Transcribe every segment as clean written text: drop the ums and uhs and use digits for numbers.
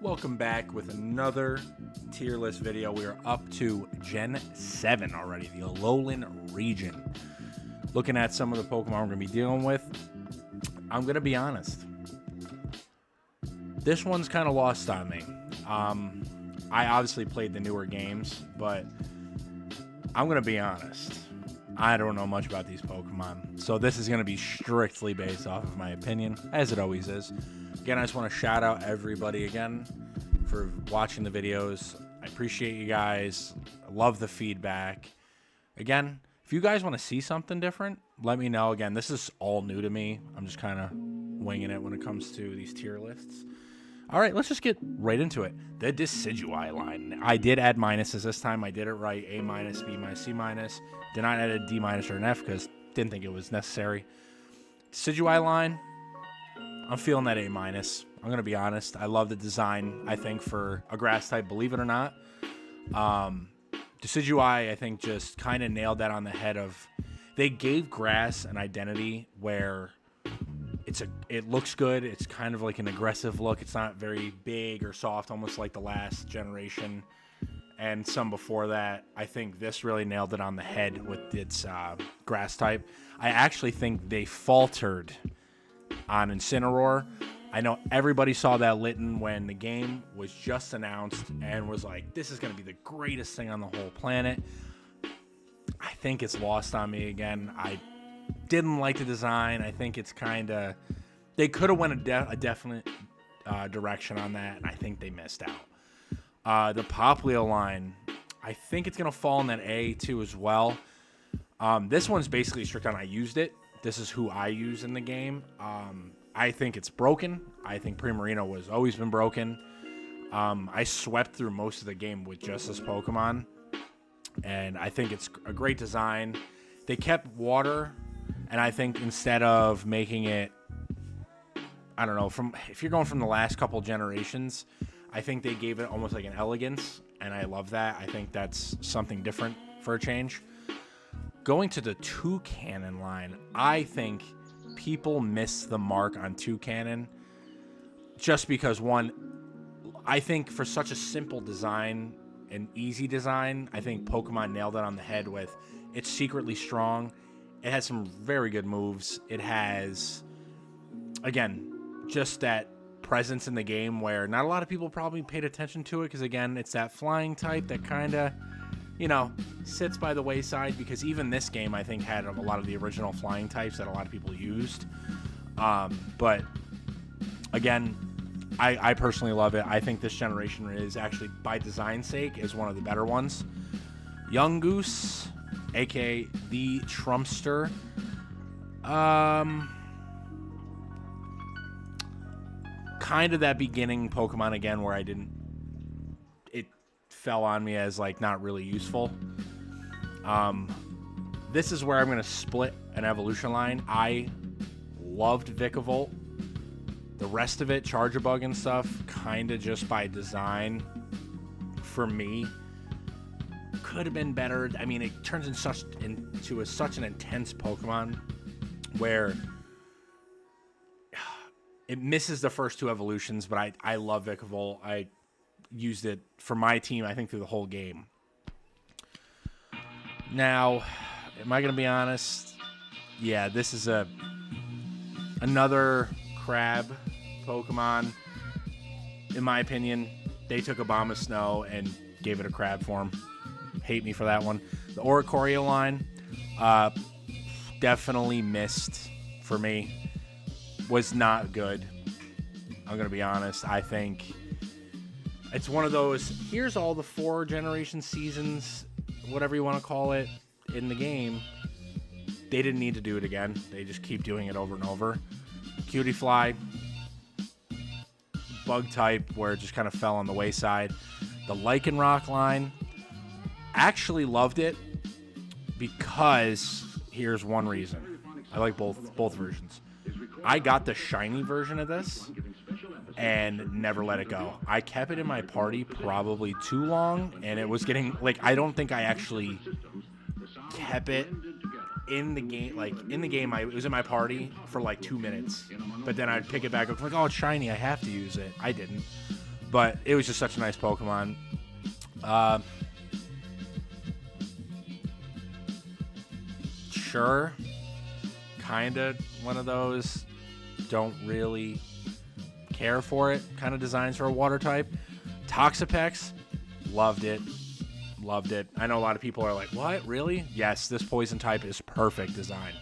Welcome back with another tier list video. We are up to Gen 7 already, the Alolan region. Looking at some of the Pokemon we're going to be dealing with, I'm going to be honest. This one's kind of lost on me. I obviously played the newer games, but I'm going to be honest. I don't know much about these Pokemon. So this is going to be strictly based off of my opinion, as it always is. Again, I just want to shout out everybody again for watching the videos. I appreciate you guys. I love the feedback. Again, if you guys want to see something different, let me know. Again, this is all new to me. I'm just kind of winging it when it comes to these tier lists. All right, let's just get right into it. The Decidueye line. I did add minuses this time. I did it right. A minus, B minus, C minus. Did not add a D minus or an F because didn't think it was necessary. Decidueye line. I'm feeling that A minus. I'm going to be honest. I love the design, I think, for a grass type, believe it or not. Decidueye, I think, just kind of nailed that on the head of... They gave grass an identity where it looks good. It's kind of like an aggressive look. It's not very big or soft, almost like the last generation and some before that. I think this really nailed it on the head with its grass type. I actually think they faltered on Incineroar. I know everybody saw that Litten when the game was just announced and was like, this is going to be the greatest thing on the whole planet. I think it's lost on me again. I didn't like the design. I think it's kind of... They could have went a definite direction on that, and I think they missed out. The Popplio line, I think it's going to fall in that A too as well. This one's basically strict on I used it. This is who I use in the game. I think it's broken. I think Primarina was always been broken. I swept through most of the game with just this Pokemon, and I think it's a great design. They kept water, and I think instead of making it, I don't know, if you're going from the last couple generations, I think they gave it almost like an elegance, and I love that. I think that's something different for a change. Going to the Toucannon line, I think people miss the mark on Toucannon just because, one, I think for such a simple design, an easy design, I think Pokemon nailed it on the head with it's secretly strong. It has some very good moves. It has, again, just that presence in the game where not a lot of people probably paid attention to it because, again, it's that flying type that kind of, you know, sits by the wayside because even this game, I think, had a lot of the original flying types that a lot of people used. But, again, I personally love it. I think this generation is actually, by design's sake, is one of the better ones. Young Goose, a.k.a. the Trumpster. Kind of that beginning Pokemon again where it fell on me as like not really useful. This is where I'm going to split an evolution line. I loved Vikavolt. The rest of it, Charjabug and stuff, kind of just by design for me, could have been better. I mean, it turns into such an intense Pokemon where it misses the first two evolutions, but I love Vikavolt. I used it for my team, I think, through the whole game. Now, am I going to be honest? Yeah, this is another crab Pokemon. In my opinion, they took a Bomb of Snow and gave it a crab form. Hate me for that one. The Oricorio line, definitely missed for me. Was not good. I'm going to be honest. I think it's one of those, here's all the 4 generation seasons, whatever you want to call it, in the game. They didn't need to do it again. They just keep doing it over and over. Cutiefly, bug type, where it just kind of fell on the wayside. The Lycanroc line, actually loved it because here's one reason. I like both versions. I got the shiny version of this and never let it go. I kept it in my party probably too long, and it was getting, like, I don't think I actually kept it in the game. Like, in the game, it was in my party for like 2 minutes, but then I'd pick it back up, like, oh, it's shiny, I have to use it. I didn't. But it was just such a nice Pokemon. Sure. Kind of one of those don't really care for it kind of designs for a water type. Toxapex, loved it. Loved it. I know a lot of people are like, what? Really? Yes, this poison type is perfect design.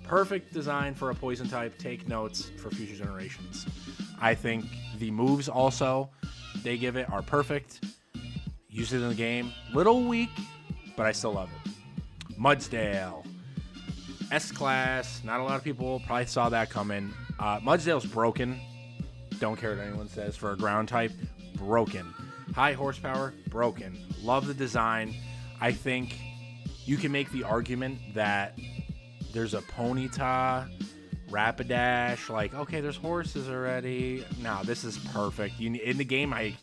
Perfect design for a poison type. Take notes for future generations. I think the moves also they give it are perfect. Use it in the game. Little weak, but I still love it. Mudsdale. S-Class. Not a lot of people probably saw that coming. Mudsdale's broken. Don't care what anyone says. For a ground type, broken. High horsepower, broken. Love the design. I think you can make the argument that there's a Ponyta, Rapidash. Like, okay, there's horses already. No, this is perfect. In the game, I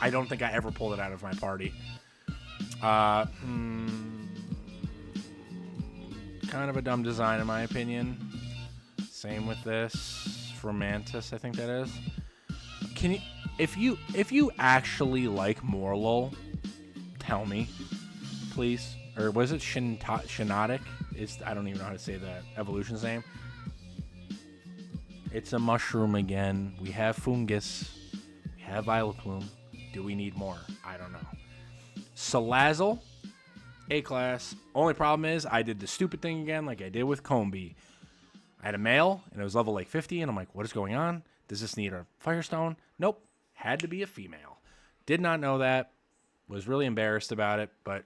don't think I ever pulled it out of my party. Kind of a dumb design in my opinion. Same with this. Romantis, I think that is. Can you, if you actually like Morlul, tell me, please. Or was it Shinotic? I don't even know how to say that evolution's name. It's a mushroom again. We have Fungus. We have Vileplume. Do we need more? I don't know. Salazzle, A-Class. Only problem is I did the stupid thing again like I did with Combee. I had a male, and it was level like 50, and I'm like, what is going on? Does this need a Firestone? Nope. Had to be a female. Did not know that. Was really embarrassed about it, but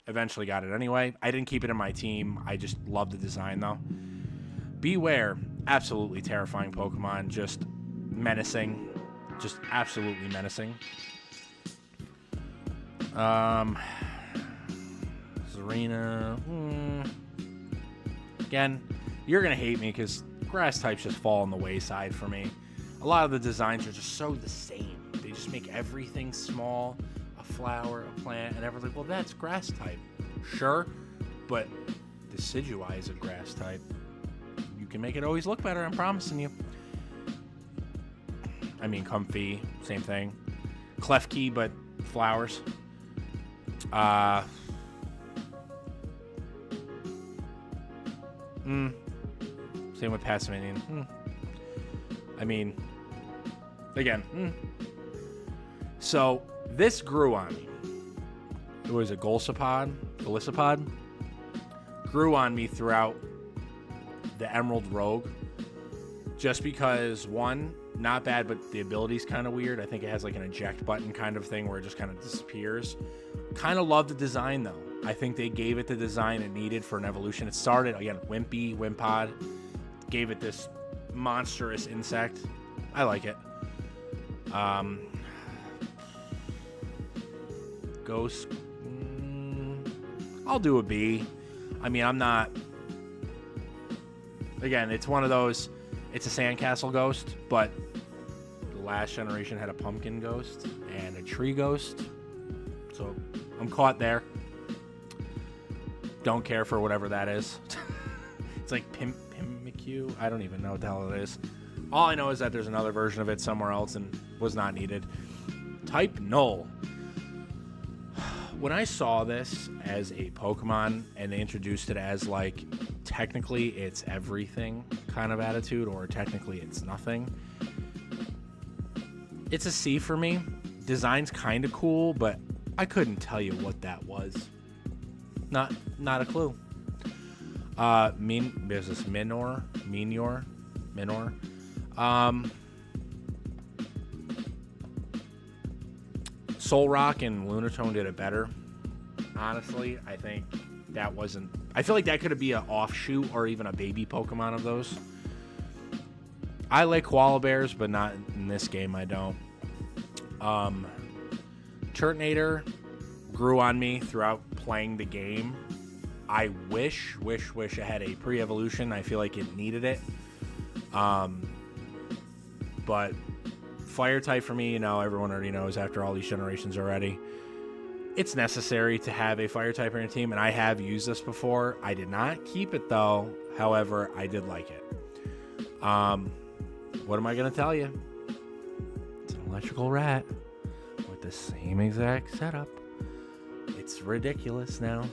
eventually got it anyway. I didn't keep it in my team. I just love the design, though. Beware. Absolutely terrifying Pokemon. Just menacing. Just absolutely menacing. Serena. Again, you're going to hate me because grass types just fall on the wayside for me. A lot of the designs are just so the same. They just make everything small. A flower, a plant, and everything. Well, that's grass type. Sure, but Decidueye is a grass type. You can make it always look better, I'm promising you. I mean, Comfey, same thing. Klefki, but flowers. Same with Passimian. I mean, again. So, this grew on me. It was a Golisopod. Grew on me throughout the Emerald Rogue. Just because, one, not bad, but the ability's kind of weird. I think it has like an eject button kind of thing where it just kind of disappears. Kind of love the design, though. I think they gave it the design it needed for an evolution. It started, again, Wimpod. Gave it this monstrous insect. I like it. Ghost. I'll do a B. I mean, I'm not... Again, it's one of those... It's a sandcastle ghost, but the last generation had a pumpkin ghost and a tree ghost. So, I'm caught there. Don't care for whatever that is. It's like Pimmicu. I don't even know what the hell it is. All I know is that there's another version of it somewhere else and was not needed. Type Null. When I saw this as a Pokemon and they introduced it as like technically it's everything kind of attitude or technically it's nothing, it's a C for me. Design's kind of cool, but I couldn't tell you what that was. Not a clue. There's this Minor. Solrock and Lunatone did it better. Honestly, I think that wasn't... I feel like that could be an offshoot or even a baby Pokemon of those. I like koala bears, but not in this game, I don't. Turtonator grew on me throughout playing the game. I wish it had a pre-evolution. I feel like it needed it. But fire type for me, everyone already knows after all these generations already. It's necessary to have a fire type in your team, and I have used this before. I did not keep it though. However, I did like it. What am I going to tell you? It's an electrical rat. the same exact setup. It's ridiculous now.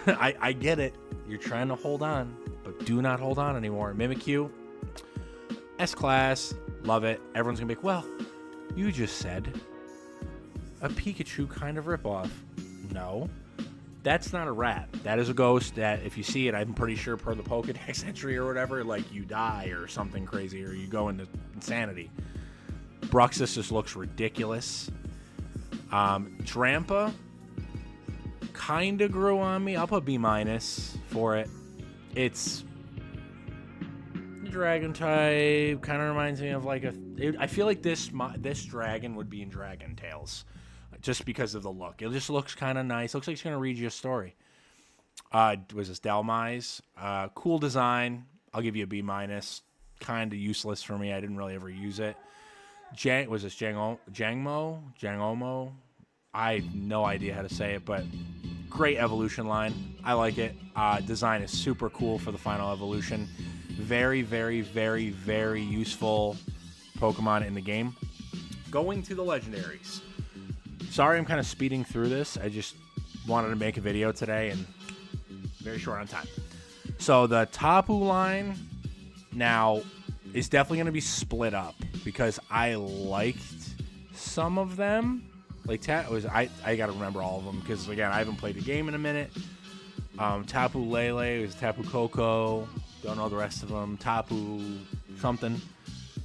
I get it. You're trying to hold on, but do not hold on anymore. Mimikyu, S-Class, love it. Everyone's going to be like, well, you just said a Pikachu kind of ripoff. No, that's not a rat. That is a ghost that if you see it, I'm pretty sure per the Pokedex entry or whatever, like you die or something crazy or you go into insanity. Bruxus just looks ridiculous. Drampa kind of grew on me. I'll put B- for it. It's dragon type. Kind of reminds me of like I feel like this dragon would be in Dragon Tales, just because of the look. It just looks kind of nice. Looks like it's gonna read you a story. Was this Delmise? Cool design. I'll give you a B-. Kind of useless for me. I didn't really ever use it. Was this Jangomo? I have no idea how to say it, but great evolution line. I like it. Design is super cool for the final evolution. Very, very, very, very useful Pokemon in the game. Going to the legendaries. Sorry I'm kind of speeding through this. I just wanted to make a video today and very short on time. So the Tapu line now is definitely going to be split up because I liked some of them. Like I got to remember all of them because, again, I haven't played the game in a minute. Tapu Lele was Tapu Koko. Don't know the rest of them. Tapu something.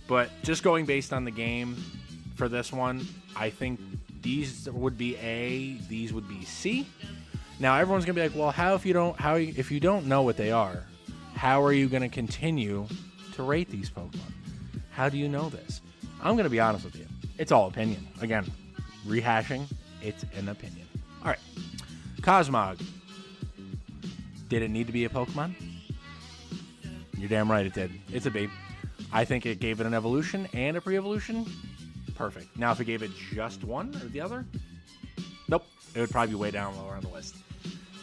But just going based on the game for this one, I think these would be A, these would be C. Now everyone's gonna be like, well, if you don't know what they are, how are you gonna continue to rate these Pokemon? How do you know this? I'm gonna be honest with you. It's all opinion. Again, rehashing, it's an opinion. All right, Cosmog. Did it need to be a Pokemon? You're damn right it did. It's a B. I think it gave it an evolution and a pre-evolution. Perfect. Now, if it gave it just one or the other, nope. It would probably be way down lower on the list.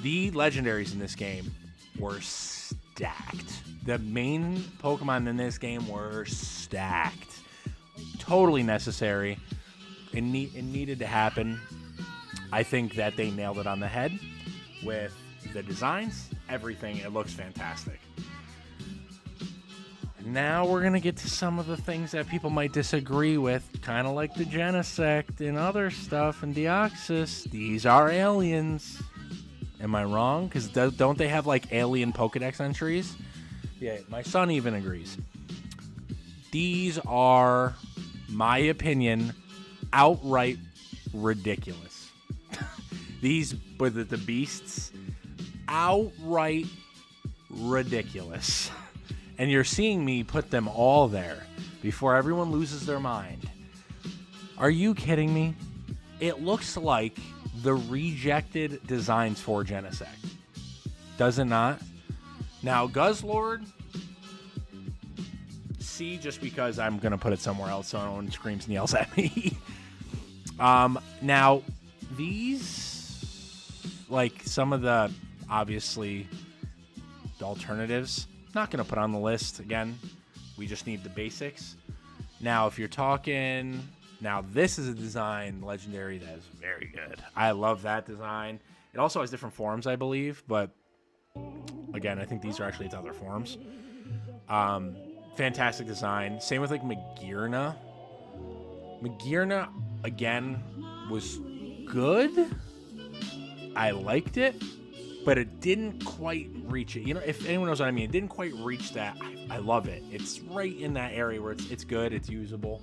The legendaries in this game were stacked. The main Pokemon in this game were stacked. Totally necessary. It needed to happen. I think that they nailed it on the head with the designs, everything. It looks fantastic. Now we're going to get to some of the things that people might disagree with, kind of like the Genesect and other stuff and Deoxys. These are aliens. Am I wrong? Because don't they have like alien Pokedex entries? Yeah, my son even agrees. These are, my opinion, outright ridiculous. These were the beasts, outright ridiculous. And you're seeing me put them all there before everyone loses their mind. Are you kidding me? It looks like the rejected designs for Genesect. Does it not? Now, Guzzlord, C, just because I'm going to put it somewhere else so no one screams and yells at me. Now, these, like some of the, obviously, the alternatives, not going to put on the list. Again, we just need the basics. Now, if you're talking, now this is a design legendary that is very good. I love that design. It also has different forms, I believe, but again, I think these are actually its other forms. Fantastic design. Same with like Magearna. Magearna, again, was good. I liked it, but it didn't quite reach it. You know, if anyone knows what I mean, it didn't quite reach that. I love it. It's right in that area where it's good, it's usable.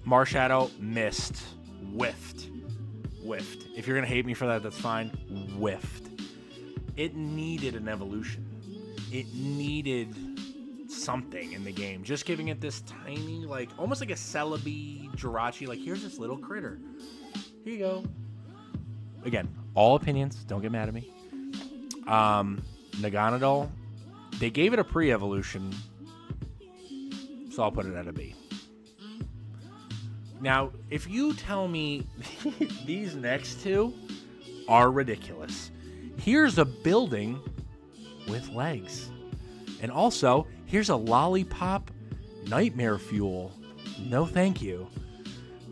Marshadow, missed, whiffed. If you're gonna hate me for that, that's fine. Whiffed. It needed an evolution. It needed something in the game. Just giving it this tiny, like, almost like a Celebi, Jirachi, like, here's this little critter. Here you go. Again, all opinions. Don't get mad at me. Naganadel, they gave it a pre-evolution, so I'll put it at a B. Now, if you tell me these next two are ridiculous. Here's a building with legs. And also, here's a lollipop nightmare fuel. No thank you.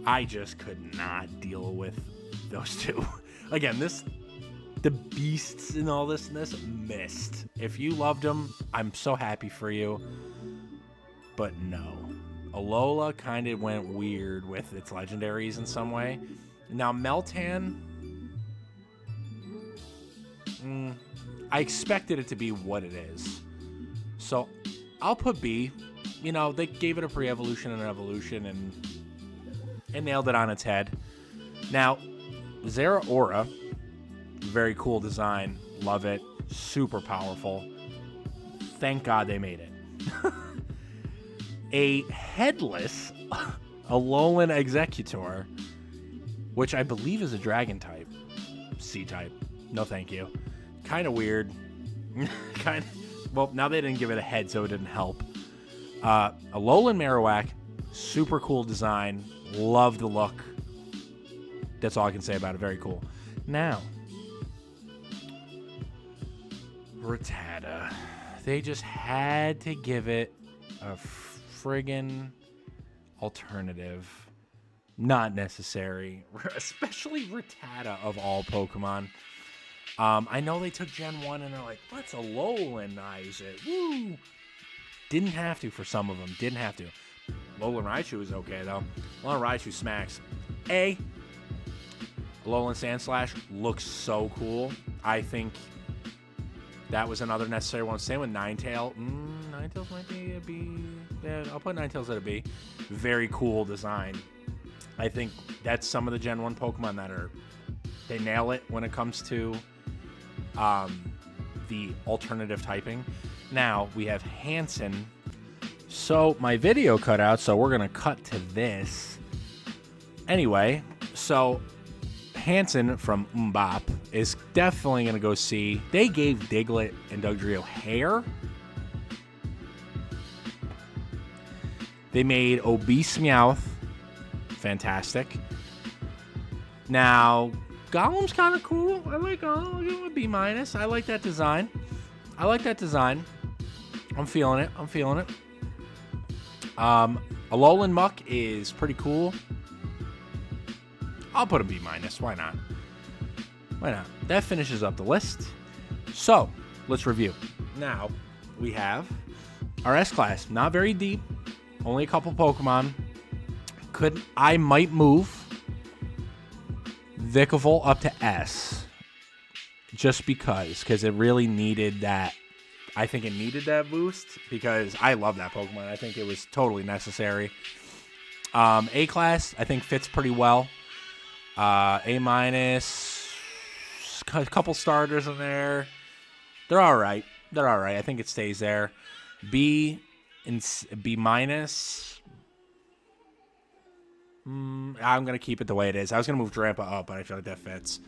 I just could not deal with those two. Again, the beasts in all this missed. If you loved them, I'm so happy for you. But no. Alola kind of went weird with its legendaries in some way. Now, Meltan, I expected it to be what it is. So I'll put B. You know, they gave it a pre-evolution and an evolution, and it nailed it on its head. Now, Zeraora, very cool design. Love it. Super powerful. Thank God they made it. A headless Alolan Executor, which I believe is a dragon type. C-type. No thank you. Kind of weird. Well, now they didn't give it a head, so it didn't help. Alolan Marowak, super cool design. Love the look. That's all I can say about it. Very cool. Now, Rattata. They just had to give it a friggin' alternative. Not necessary. Especially Rattata of all Pokemon. I know they took Gen 1 and they're like, let's Alolanize it. Woo! Didn't have to for some of them. Didn't have to. Alolan Raichu is okay, though. Alolan Raichu smacks. Alolan Sandslash looks so cool. I think that was another necessary one. Same with Ninetale. Ninetales might be a B. Yeah, I'll put Ninetales at a B. Very cool design. I think that's some of the Gen 1 Pokemon that they nail it when it comes to the alternative typing. Now, we have Hansen. So, my video cut out, so we're going to cut to this. Anyway, so Hansen from Mbop is definitely going to go C. They gave Diglett and Dugtrio hair. They made Obese Meowth. Fantastic. Now, Golem's kind of cool. I like Golem. I'll give him a B-. I like that design. I'm feeling it. Alolan Muck is pretty cool. I'll put a B-. Why not? That finishes up the list. So, let's review. Now, we have our S-Class. Not very deep. Only a couple Pokemon. I might move Vikavolt up to S. Just because it really needed that. I think it needed that boost because I love that Pokemon. I think it was totally necessary. A-Class, I think, fits pretty well. A-, a couple starters in there. They're all right. I think it stays there. B and B-. I'm going to keep it the way it is. I was going to move Drampa up, but I feel like that fits.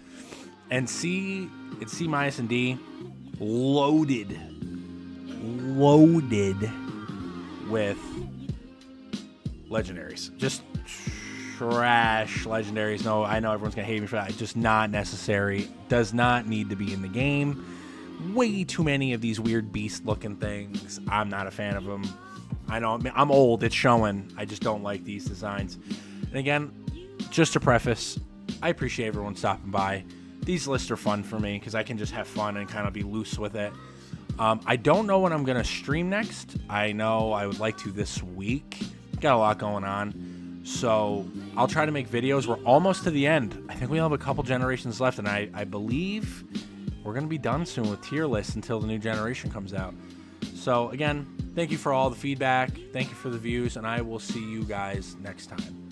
And C, it's C- and D. Loaded with legendaries. Just trash legendaries. No, I know everyone's going to hate me for that. Just not necessary. Does not need to be in the game. Way too many of these weird beast-looking things. I'm not a fan of them. I know I'm old. It's showing. I just don't like these designs. And again, just to preface, I appreciate everyone stopping by. These lists are fun for me because I can just have fun and kind of be loose with it. I don't know when I'm going to stream next. I know I would like to this week. Got a lot going on. So I'll try to make videos. We're almost to the end. I think we have a couple generations left, and I believe we're going to be done soon with tier lists until the new generation comes out. So again, thank you for all the feedback. Thank you for the views, and I will see you guys next time.